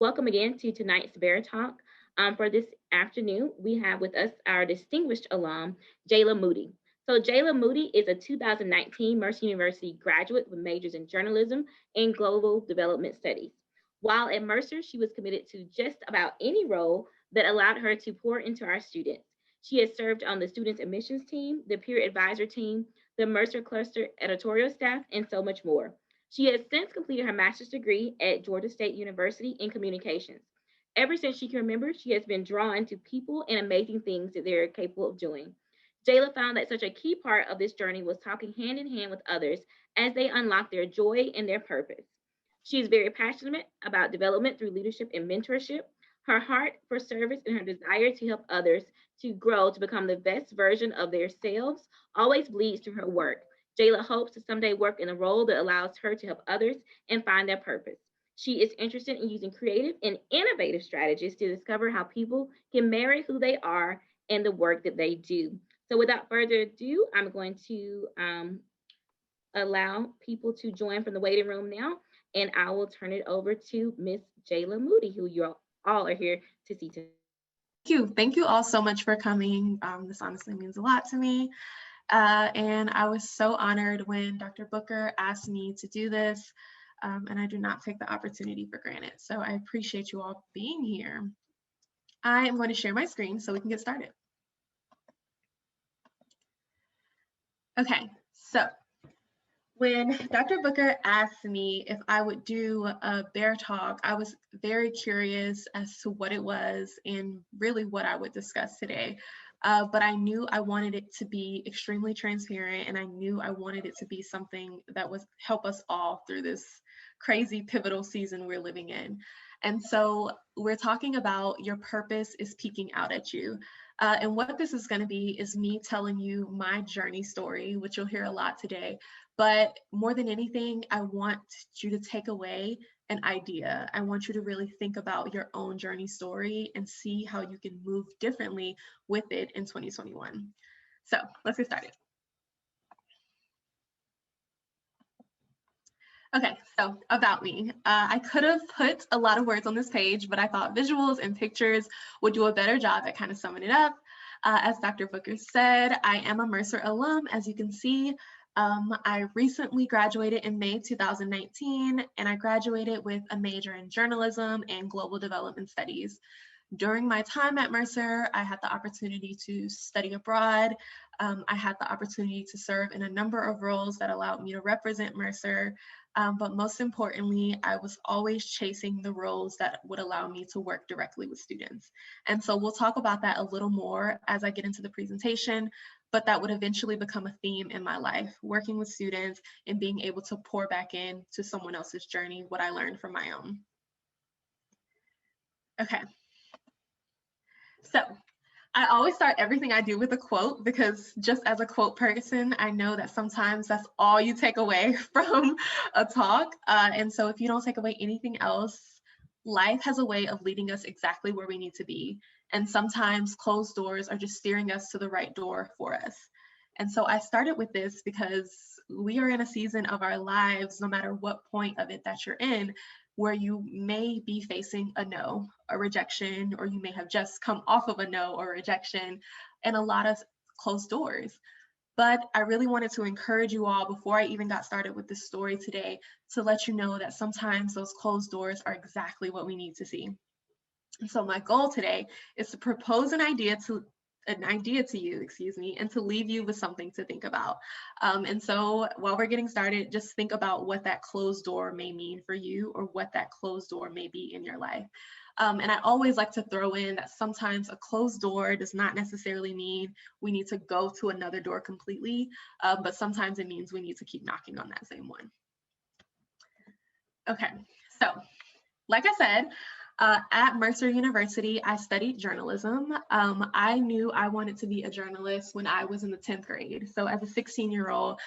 Welcome again to tonight's Bear Talk. For this afternoon, we have with us our distinguished alum, Jayla Moody. So Jayla Moody is a 2019 Mercer University graduate with majors in journalism and global development studies. While at Mercer, she was committed to just about any role that allowed her to pour into our students. She has served on the students admissions team, the peer advisor team, the Mercer cluster editorial staff, and so much more. She has since completed her master's degree at Georgia State University in communications. Ever since she can remember, she has been drawn to people and amazing things that they're capable of doing. Jayla found that such a key part of this journey was talking hand in hand with others as they unlock their joy and their purpose. She is very passionate about development through leadership and mentorship. Her heart for service and her desire to help others to grow to become the best version of themselves always bleeds through her work. Jayla hopes to someday work in a role that allows her to help others and find their purpose. She is interested in using creative and innovative strategies to discover how people can marry who they are and the work that they do. So, without further ado, I'm going to allow people to join from the waiting room now, and I will turn it over to Miss Jayla Moody, who you all are here to see tonight. Thank you. Thank you all so much for coming. This honestly means a lot to me. And I was so honored when Dr. Booker asked me to do this, and I do not take the opportunity for granted. So I appreciate you all being here. I am going to share my screen so we can get started. Okay, so when Dr. Booker asked me if I would do a bear talk, I was very curious as to what it was and really what I would discuss today. But I knew I wanted it to be extremely transparent, and I knew I wanted it to be something that would help us all through this crazy pivotal season we're living in. And so we're talking about your purpose is peeking out at you. And what this is going to be is me telling you my journey story, which you'll hear a lot today. But more than anything, I want you to take away an idea. I want you to really think about your own journey story and see how you can move differently with it in 2021. So let's get started. Okay, so about me. I could have put a lot of words on this page, but I thought visuals and pictures would do a better job at kind of summing it up. As Dr. Booker said, I am a Mercer alum, as you can see. I recently graduated in May 2019, and I graduated with a major in journalism and global development studies. During my time at Mercer, I had the opportunity to study abroad. I had the opportunity to serve in a number of roles that allowed me to represent Mercer. But most importantly, I was always chasing the roles that would allow me to work directly with students. And so we'll talk about that a little more as I get into the presentation, but that would eventually become a theme in my life, working with students and being able to pour back in to someone else's journey, what I learned from my own. Okay. So I always start everything I do with a quote, because just as a quote person, I know that sometimes that's all you take away from a talk. And so if you don't take away anything else, life has a way of leading us exactly where we need to be. And sometimes closed doors are just steering us to the right door for us. And so I started with this because we are in a season of our lives, no matter what point of it that you're in, where you may be facing a no, a rejection, or you may have just come off of a no or rejection, and a lot of closed doors. But I really wanted to encourage you all, before I even got started with this story today, to let you know that sometimes those closed doors are exactly what we need to see. And so my goal today is to propose an idea to you, and to leave you with something to think about. And so while we're getting started, just think about what that closed door may mean for you, or what that closed door may be in your life. And I always like to throw in that sometimes a closed door does not necessarily mean we need to go to another door completely, but sometimes it means we need to keep knocking on that same one. Okay, so like I said, at Mercer University, I studied journalism. I knew I wanted to be a journalist when I was in the 10th grade. So as a 16-year-old,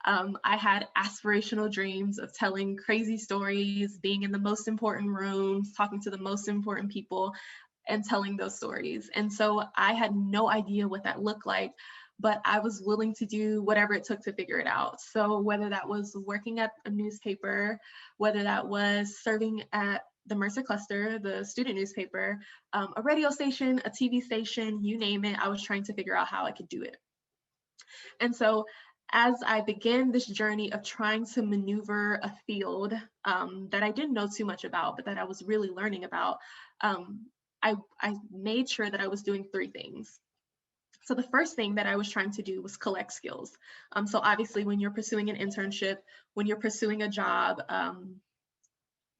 I had aspirational dreams of telling crazy stories, being in the most important rooms, talking to the most important people, and telling those stories. And so I had no idea what that looked like, but I was willing to do whatever it took to figure it out. So whether that was working at a newspaper, whether that was serving at the Mercer Cluster, the student newspaper, a radio station, a TV station, you name it. I was trying to figure out how I could do it. And so as I began this journey of trying to maneuver a field that I didn't know too much about, but that I was really learning about, I made sure that I was doing three things. So the first thing that I was trying to do was collect skills. So obviously when you're pursuing an internship, when you're pursuing a job,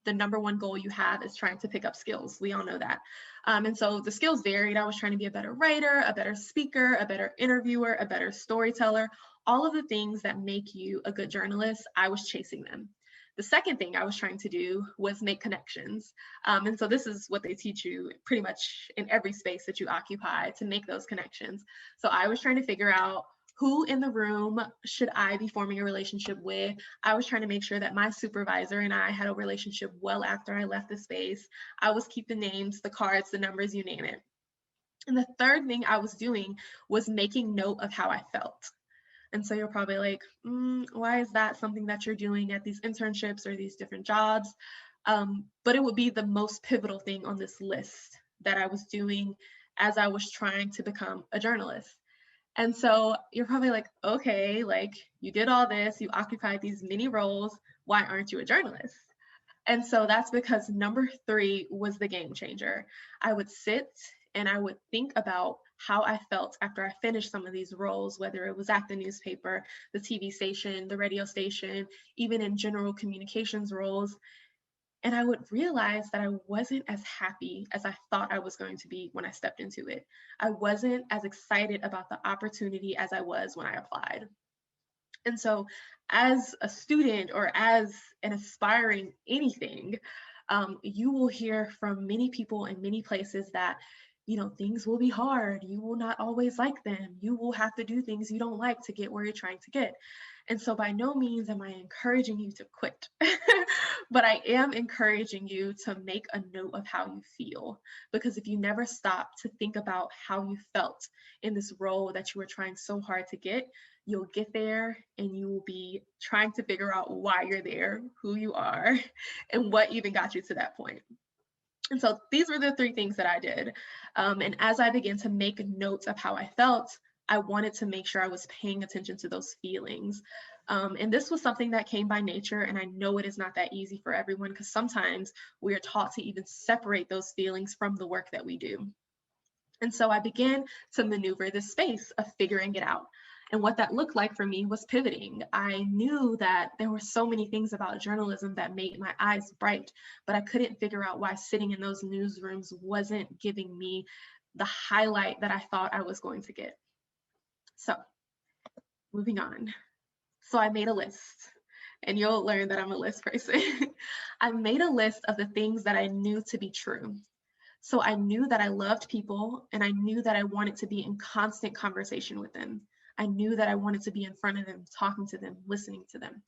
the number one goal you have is trying to pick up skills. We all know that. And so the skills varied. I was trying to be a better writer, a better speaker, a better interviewer, a better storyteller, all of the things that make you a good journalist. I was chasing them. The second thing I was trying to do was make connections. And so this is what they teach you pretty much in every space that you occupy, to make those connections. So I was trying to figure out who in the room should I be forming a relationship with. I was trying to make sure that my supervisor and I had a relationship well after I left the space. I was keeping names, the cards, the numbers, you name it. And the third thing I was doing was making note of how I felt. And so you're probably like, why is that something that you're doing at these internships or these different jobs? But it would be the most pivotal thing on this list that I was doing as I was trying to become a journalist. And so you're probably like, okay, like you did all this, you occupied these many roles, why aren't you a journalist? And so that's because number 3 was the game changer. I would sit and I would think about how I felt after I finished some of these roles, whether it was at the newspaper, the TV station, the radio station, even in general communications roles. And I would realize that I wasn't as happy as I thought I was going to be when I stepped into it. I wasn't as excited about the opportunity as I was when I applied. And so as a student or as an aspiring anything, you will hear from many people in many places that, things will be hard. You will not always like them. You will have to do things you don't like to get where you're trying to get. And so by no means am I encouraging you to quit, but I am encouraging you to make a note of how you feel. Because if you never stop to think about how you felt in this role that you were trying so hard to get, you'll get there and you will be trying to figure out why you're there, who you are, and what even got you to that point. And so these were the 3 things that I did. And as I began to make notes of how I felt, I wanted to make sure I was paying attention to those feelings. And this was something that came by nature. And I know it is not that easy for everyone, because sometimes we are taught to even separate those feelings from the work that we do. And so I began to maneuver this space of figuring it out. And what that looked like for me was pivoting. I knew that there were so many things about journalism that made my eyes bright, but I couldn't figure out why sitting in those newsrooms wasn't giving me the highlight that I thought I was going to get. So moving on. So I made a list, and you'll learn that I'm a list person. I made a list of the things that I knew to be true. So I knew that I loved people, and I knew that I wanted to be in constant conversation with them. I knew that I wanted to be in front of them, talking to them, listening to them.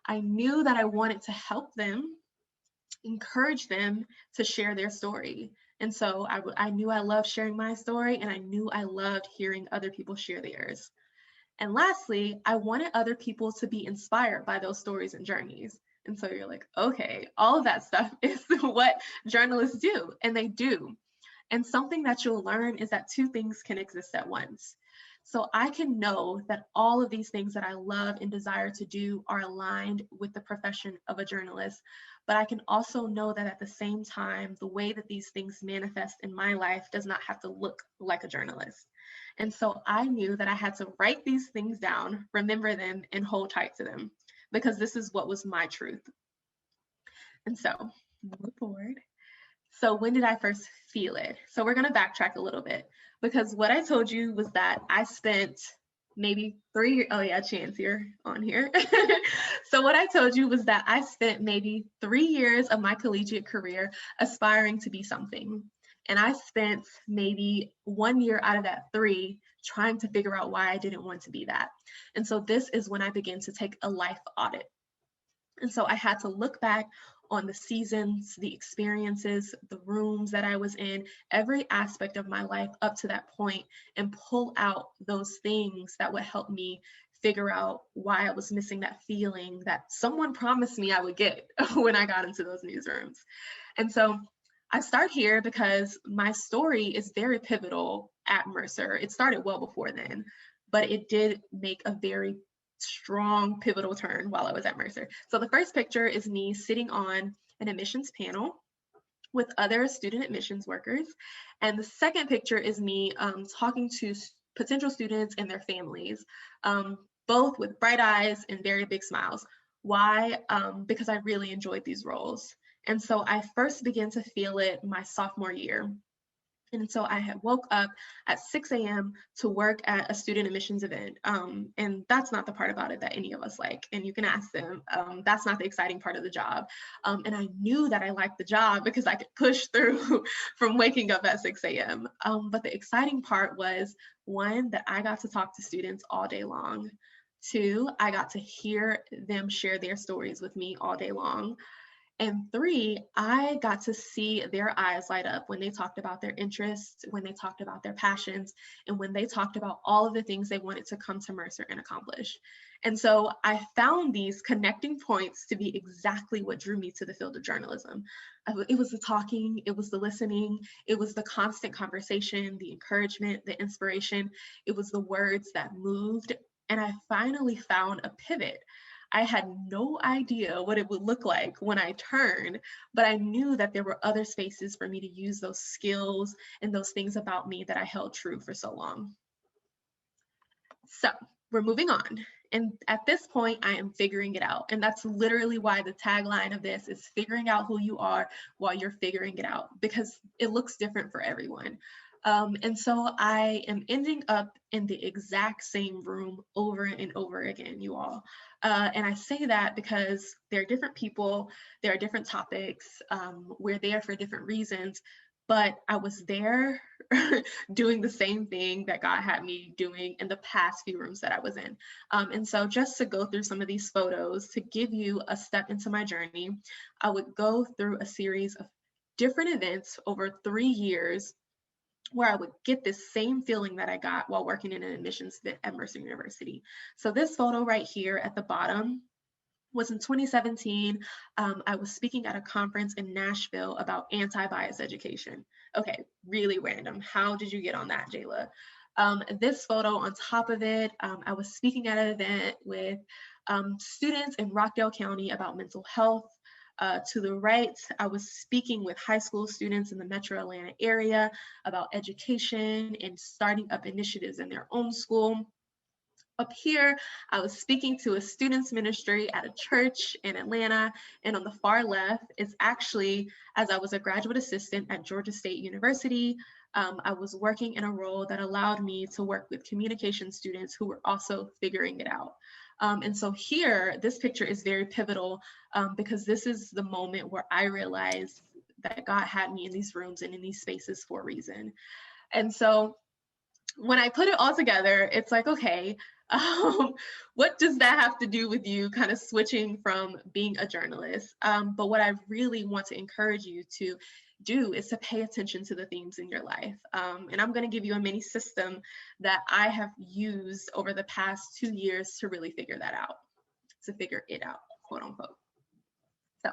I knew that I wanted to help them, encourage them to share their story. And so I knew I loved sharing my story, and I knew I loved hearing other people share theirs. And lastly, I wanted other people to be inspired by those stories and journeys. And so you're like, okay, all of that stuff is what journalists do, and they do. And something that you'll learn is that 2 things can exist at once. So I can know that all of these things that I love and desire to do are aligned with the profession of a journalist, but I can also know that at the same time, the way that these things manifest in my life does not have to look like a journalist. And so I knew that I had to write these things down, remember them, and hold tight to them, because this is what was my truth. And so move forward. So when did I first feel it? So we're going to backtrack a little bit, because what I told you was that I spent maybe 3 years. Oh yeah, Chance, you're on here. So what I told you was that I spent maybe 3 years of my collegiate career aspiring to be something. And I spent maybe 1 year out of that 3 trying to figure out why I didn't want to be that. And so this is when I began to take a life audit. And so I had to look back on the seasons, the experiences, the rooms that I was in, every aspect of my life up to that point, and pull out those things that would help me figure out why I was missing that feeling that someone promised me I would get when I got into those newsrooms. And so I start here because my story is very pivotal at Mercer. It started well before then, but it did make a very strong pivotal turn while I was at Mercer. So the first picture is me sitting on an admissions panel with other student admissions workers. And the second picture is me talking to potential students and their families, both with bright eyes and very big smiles. Why? Because I really enjoyed these roles. And so I first began to feel it my sophomore year. And so I had woke up at 6 a.m. to work at a student admissions event. And that's not the part about it that any of us like. And you can ask them, that's not the exciting part of the job. And I knew that I liked the job because I could push through from waking up at 6 a.m. But the exciting part was, one, that I got to talk to students all day long. Two, I got to hear them share their stories with me all day long. And three, I got to see their eyes light up when they talked about their interests, when they talked about their passions, and when they talked about all of the things they wanted to come to Mercer and accomplish. And so I found these connecting points to be exactly what drew me to the field of journalism. It was the talking, it was the listening, it was the constant conversation, the encouragement, the inspiration. It was the words that moved. And I finally found a pivot. I had no idea what it would look like when I turned, but I knew that there were other spaces for me to use those skills and those things about me that I held true for so long. So we're moving on. And at this point, I am figuring it out. And that's literally why the tagline of this is figuring out who you are while you're figuring it out, because it looks different for everyone. And so I am ending up in the exact same room over and over again, you all. And I say that because there are different people, there are different topics, we're there for different reasons, but I was there doing the same thing that God had me doing in the past few rooms that I was in. And so just to go through some of these photos to give you a step into my journey, I would go through a series of different events over 3 years where I would get this same feeling that I got while working in an admissions at Mercer University. So this photo right here at the bottom was in 2017. I was speaking at a conference in Nashville about anti-bias education. Okay, really random. How did you get on that, Jayla? This photo on top of it, I was speaking at an event with students in Rockdale County about mental health. To the right, I was speaking with high school students in the Metro Atlanta area about education and starting up initiatives in their own school. Up here, I was speaking to a students ministry at a church in Atlanta. And on the far left is actually, as I was a graduate assistant at Georgia State University, I was working in a role that allowed me to work with communication students who were also figuring it out. And so here, this picture is very pivotal because this is the moment where I realized that God had me in these rooms and in these spaces for a reason. And so when I put it all together, it's like, okay, what does that have to do with you kind of switching from being a journalist? But what I really want to encourage you to do is to pay attention to the themes in your life. And I'm going to give you a mini system that I have used over the past 2 years to really figure that out, to figure it out, quote unquote. So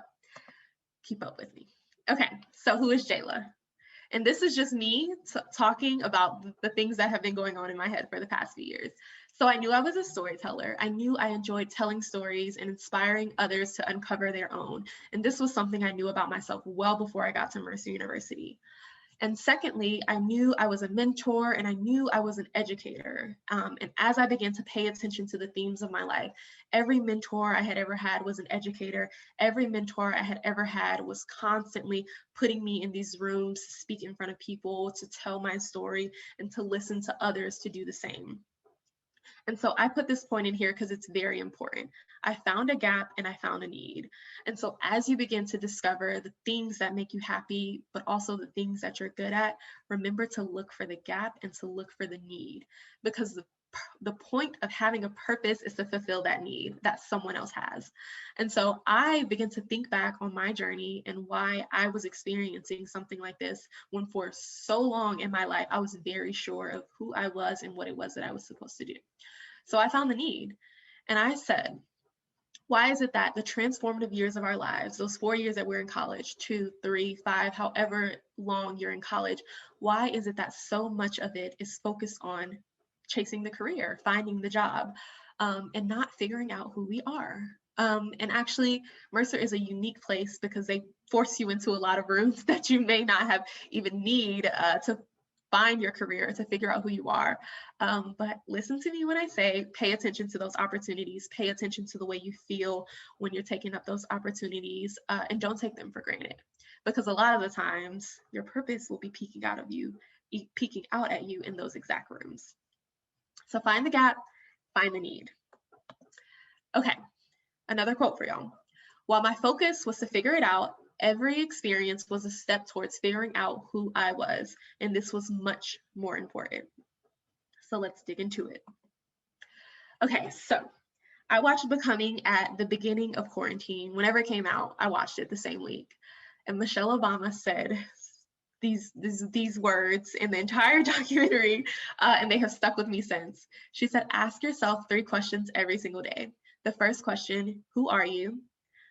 keep up with me. Okay, so who is Jayla? And this is just me talking about the things that have been going on in my head for the past few years. So I knew I was a storyteller. I knew I enjoyed telling stories and inspiring others to uncover their own. And this was something I knew about myself well before I got to Mercer University. And secondly, I knew I was a mentor and I knew I was an educator. And as I began to pay attention to the themes of my life, every mentor I had ever had was an educator. Every mentor I had ever had was constantly putting me in these rooms to speak in front of people, to tell my story, and to listen to others to do the same. And so I put this point in here because it's very important. I found a gap and I found a need. And so as you begin to discover the things that make you happy, but also the things that you're good at, remember to look for the gap and to look for the need, because the point of having a purpose is to fulfill that need that someone else has. And so I began to think back on my journey and why I was experiencing something like this when for so long in my life, I was very sure of who I was and what it was that I was supposed to do. So I found the need, and I said, why is it that the transformative years of our lives, those 4 years that we're in college, 2, 3, 5, however long you're in college, why is it that so much of it is focused on chasing the career, finding the job, and not figuring out who we are? And actually, Mercer is a unique place because they force you into a lot of rooms that you may not have even need to find your career, to figure out who you are. But listen to me when I say pay attention to those opportunities, pay attention to the way you feel when you're taking up those opportunities, and don't take them for granted. Because a lot of the times your purpose will be peeking out at you in those exact rooms. So find the gap, find the need. Okay, another quote for y'all. While my focus was to figure it out, every experience was a step towards figuring out who I was, and this was much more important. So let's dig into it. Okay, so I watched Becoming at the beginning of quarantine. Whenever it came out, I watched it the same week. And Michelle Obama said these words in the entire documentary, and they have stuck with me since. She said, ask yourself 3 questions every single day. The first question, who are you?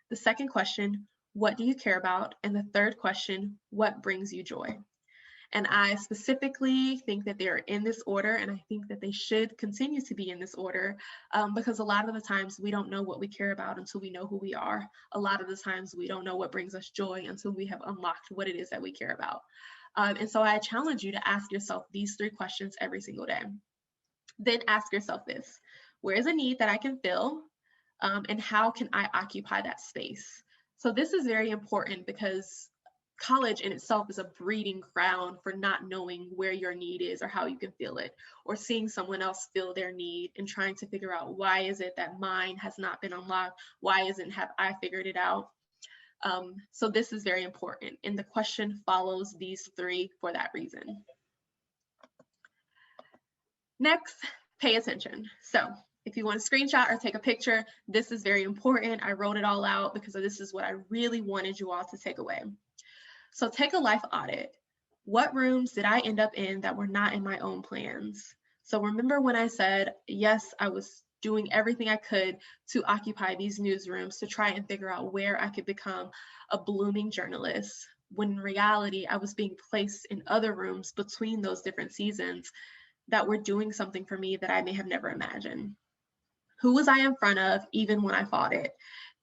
The second question, what do you care about? And the third question, what brings you joy? And I specifically think that they're in this order, and I think that they should continue to be in this order, because a lot of the times we don't know what we care about until we know who we are. A lot of the times we don't know what brings us joy until we have unlocked what it is that we care about. And so I challenge you to ask yourself these 3 questions every single day. Then ask yourself this: where is a need that I can fill? And how can I occupy that space? So this is very important because college in itself is a breeding ground for not knowing where your need is or how you can feel it, or seeing someone else feel their need and trying to figure out, why is it that mine has not been unlocked? Why have I figured it out? So this is very important. And the question follows these 3 for that reason. Next, pay attention. So if you want to screenshot or take a picture, this is very important. I wrote it all out because this is what I really wanted you all to take away. So take a life audit. What rooms did I end up in that were not in my own plans? So remember when I said, yes, I was doing everything I could to occupy these newsrooms to try and figure out where I could become a blooming journalist, when in reality, I was being placed in other rooms between those different seasons that were doing something for me that I may have never imagined. Who was I in front of even when I fought it?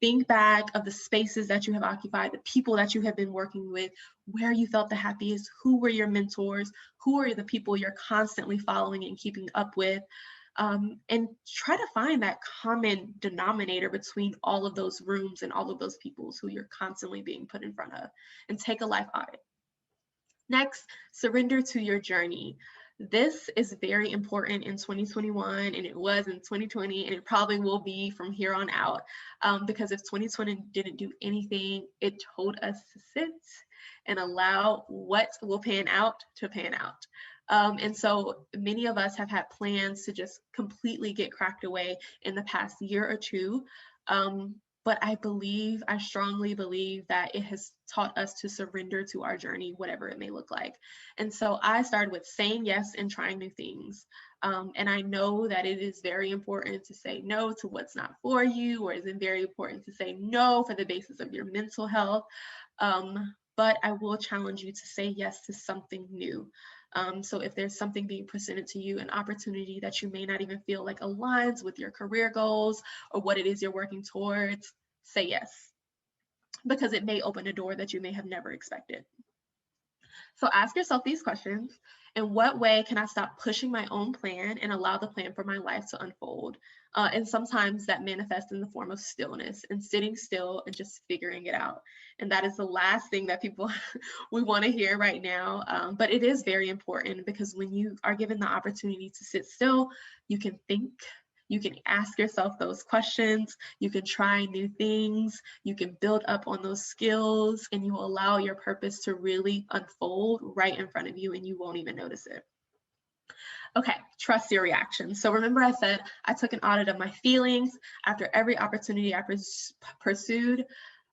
Think back of the spaces that you have occupied, the people that you have been working with, where you felt the happiest, who were your mentors, who are the people you're constantly following and keeping up with, and try to find that common denominator between all of those rooms and all of those people who you're constantly being put in front of, and take a life audit. Next, surrender to your journey. This is very important in 2021, and it was in 2020, and it probably will be from here on out, because if 2020 didn't do anything, it told us to sit and allow what will pan out to pan out. And so many of us have had plans to just completely get cracked away in the past year or 2. But I strongly believe that it has taught us to surrender to our journey, whatever it may look like. And so I started with saying yes and trying new things. And I know that it is very important to say no to what's not for you, or is it very important to say no for the basis of your mental health. But I will challenge you to say yes to something new. So if there's something being presented to you, an opportunity that you may not even feel like aligns with your career goals or what it is you're working towards, say yes, because it may open a door that you may have never expected. So ask yourself these questions. In what way can I stop pushing my own plan and allow the plan for my life to unfold? And sometimes that manifests in the form of stillness and sitting still and just figuring it out. And that is the last thing that people we want to hear right now. But it is very important, because when you are given the opportunity to sit still, you can think. You can ask yourself those questions, you can try new things, you can build up on those skills, and you will allow your purpose to really unfold right in front of you, and you won't even notice it. Okay, trust your reaction. So remember I said I took an audit of my feelings after every opportunity I pursued.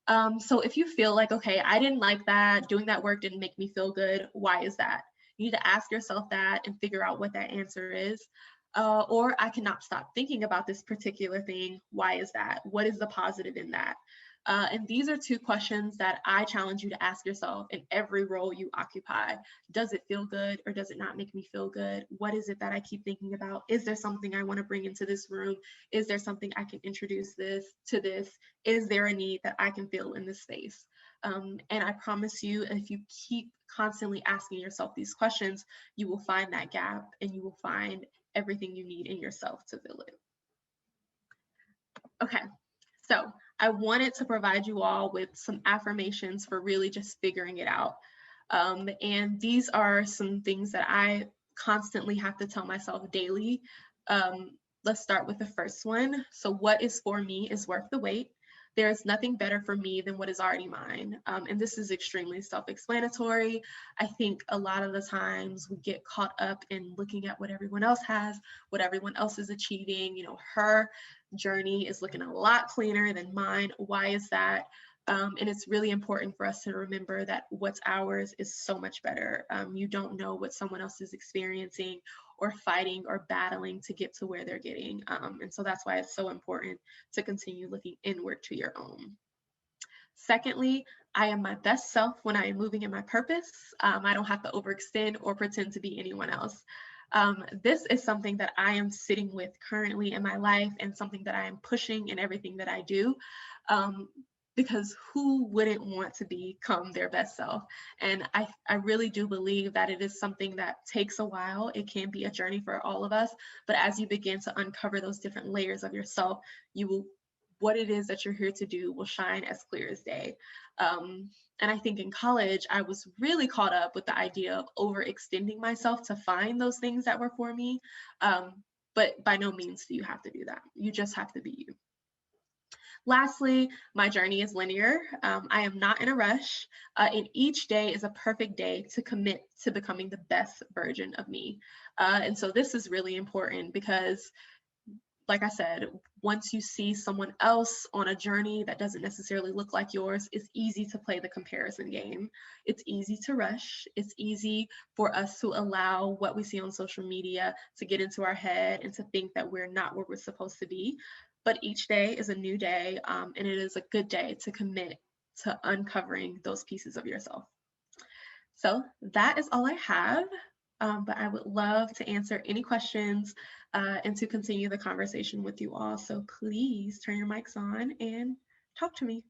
So if you feel like, okay, I didn't like that, doing that work didn't make me feel good, why is that? You need to ask yourself that and figure out what that answer is. or I cannot stop thinking about this particular thing. Why is that? What is the positive in that? And these are two questions that I challenge you to ask yourself in every role you occupy. Does it feel good or does it not make me feel good? What is it that I keep thinking about? Is there something I want to bring into this room? Is there something I can introduce this to this? Is there a need that I can fill in this space? And I promise you, if you keep constantly asking yourself these questions, you will find that gap and you will find everything you need in yourself to fill it. Okay, so I wanted to provide you all with some affirmations for really just figuring it out. And these are some things that I constantly have to tell myself daily. Let's start with the first one. So what is for me is worth the wait. There is nothing better for me than what is already mine. And this is extremely self-explanatory. I think a lot of the times we get caught up in looking at what everyone else has, what everyone else is achieving. You know, her journey is looking a lot cleaner than mine. Why is that? And it's really important for us to remember that what's ours is so much better. You don't know what someone else is experiencing or fighting or battling to get to where they're getting. And so that's why it's so important to continue looking inward to your own. Secondly, I am my best self when I am moving in my purpose. I don't have to overextend or pretend to be anyone else. This is something that I am sitting with currently in my life and something that I am pushing in everything that I do. Because who wouldn't want to become their best self? And I really do believe that it is something that takes a while. It can be a journey for all of us, but as you begin to uncover those different layers of yourself, what it is that you're here to do will shine as clear as day. And I think in college, I was really caught up with the idea of overextending myself to find those things that were for me. But by no means do you have to do that. You just have to be you. Lastly, my journey is linear. I am not in a rush, and each day is a perfect day to commit to becoming the best version of me. And so this is really important because, like I said, once you see someone else on a journey that doesn't necessarily look like yours, it's easy to play the comparison game. It's easy to rush. It's easy for us to allow what we see on social media to get into our head and to think that we're not where we're supposed to be. But each day is a new day, and it is a good day to commit to uncovering those pieces of yourself. So that is all I have. But I would love to answer any questions and to continue the conversation with you all. So please turn your mics on and talk to me.